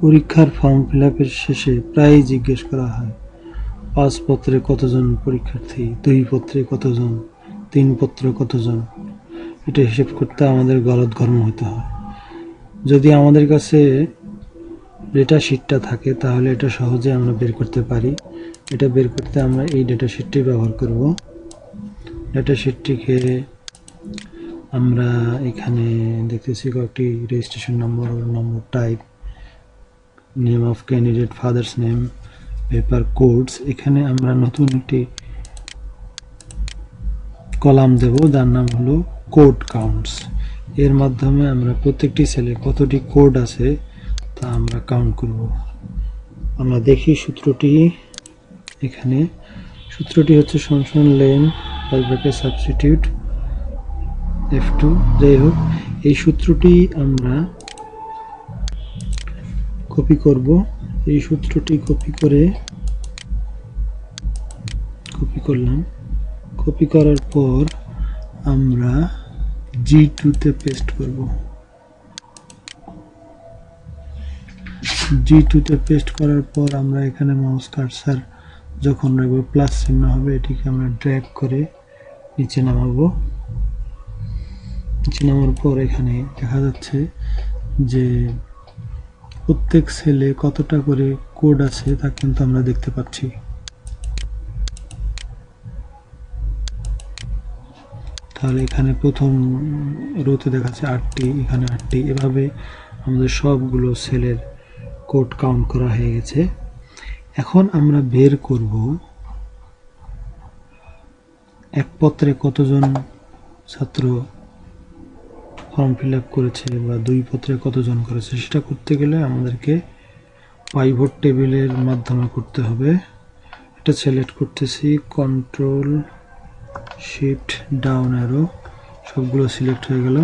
পরীক্ষার ফর্ম ফিল-আপের শেষে প্রায়ই জিজ্ঞেস করা হয়, ৫ পত্রে কতজন পরীক্ষার্থী, ২ পত্রে কতজন, ৩ পত্রে কতজন। এটা হিসেব করতে আমাদের গলদঘর্ম হতে হয়। যদি আমাদের কাছে ডেটা শিটটা থাকে তাহলে এটা সহজে আমরা বের করতে পারি। এটা বের করতে আমরা এই ডেটা শিটটি ব্যবহার করব। ডেটা শিটটিকে আমরা এখানে দেখতেছি কয়েকটি registration number, number type, name of candidate, father's name, paper codes. এখানে আমরা নতুন একটি কলাম দেব যার নাম হলো কোড কাউন্টস। এর মাধ্যমে আমরা প্রত্যেকটি সেলে কতটি কোড আছে তা আমরা কাউন্ট করব। আমরা দেখি সূত্রটি। এখানে সূত্রটি হচ্ছে সমান লেন সাবস্টিটিউট F2। যাই হোক, এই সূত্রটি আমরা কপি করব। এই সূত্রটি কপি করলাম। কপি করার পর আমরা G2 তে পেস্ট করব। G2 তে পেস্ট করার পর আমরা এখানে মাউস কার্সার যখন রাখবো প্লাস চিহ্ন হবে, এটিকে আমরা ড্র্যাগ করে নিচে নামাবো। নিচে নামার পর এখানে দেখা যাচ্ছে যে প্রত্যেক সেলে কতটা করে কোড আছে তা কিন্তু আমরা দেখতে পাচ্ছি। তাহলে এখানে প্রথম রোতে দেখাচ্ছে 8টি, এখানে 8টি। এভাবে আমাদের সবগুলো সেলের কোড কাউন্ট করা হয়ে গেছে। এখন আমরা বের করব এক পত্রে কতজন ছাত্র ফর্ম ফিল আপ করেছে বা 2 পত্রে কতজন করেছে। সেটা করতে গেলে আমাদেরকে পাইভট টেবিলের মাধ্যমে করতে হবে। এটা সিলেক্ট করতেছি, কন্ট্রোল শিফট ডাউন অ্যারো, সবগুলো সিলেক্ট হয়ে গেল।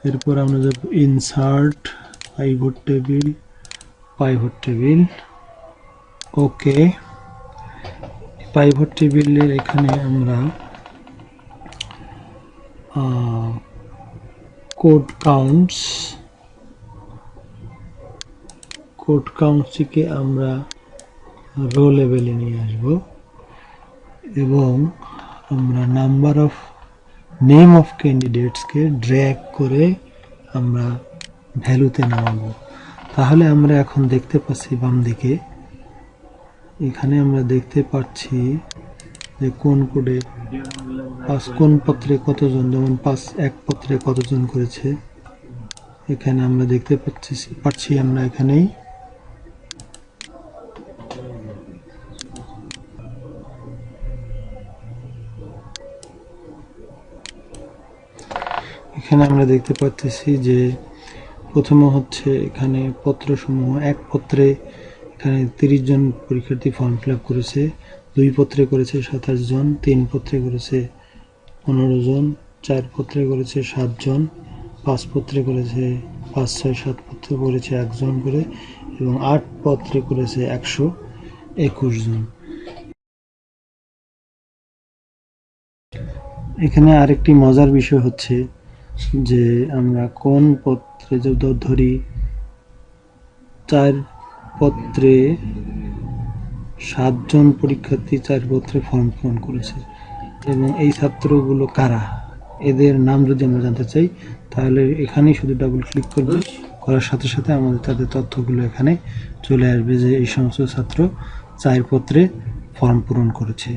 এরপর আমরা যাব ইনসার্ট পাইভট টেবিল। ওকে, পাইভট টেবিলের এখানে আমরা কোড কাউন্টসটিকে আমরা রো লেভেলে নিয়ে আসব এবং আমরা নাম্বার অফ নেম অফ ক্যান্ডিডেটসকে ড্র্যাগ করে আমরা ভ্যালুতে নামাবো। তাহলে আমরা এখন দেখতে পাচ্ছি বাম দিকে, এখানে আমরা দেখতে পাচ্ছি যে কোন কোডে কোন পত্রে কতজন, যেমন 1 পত্রে কতজন করেছে এখানে আমরা দেখতে পাচ্ছি আমরা এখানেই। এখানে আমরা দেখতে পাচ্ছি যে প্রথমে হচ্ছে এখানে পত্রসমূহ, 1 পত্রে এখানে 30 জন পরীক্ষার্থী ফর্ম ফিল আপ করেছে, 2 পত্রে করেছে 27 জন, 3 পত্রে করেছে 15 জন, 4 পত্রে করেছে 7 জন, 5 পত্রে করেছে 5, 6, 7 পত্রে করেছে 1 জন করে এবং 8 পত্রে করেছে 121 জন। এখানে আরেকটি মজার বিষয় হচ্ছে যে আমরা কোন পত্রে যদি ধরি 4 পত্রে 7 জন পরীক্ষার্থী 4 পত্রে ফর্ম পূরণ করেছে এবং এই ছাত্রগুলো কারা, এদের নাম যদি আমরা জানতে চাই তাহলে এখানেই শুধু ডাবল ক্লিক করব। করার সাথে সাথে আমাদের তাদের তথ্যগুলো এখানে চলে আসবে যে এই সমস্ত ছাত্র 4 পত্রে ফর্ম পূরণ করেছে।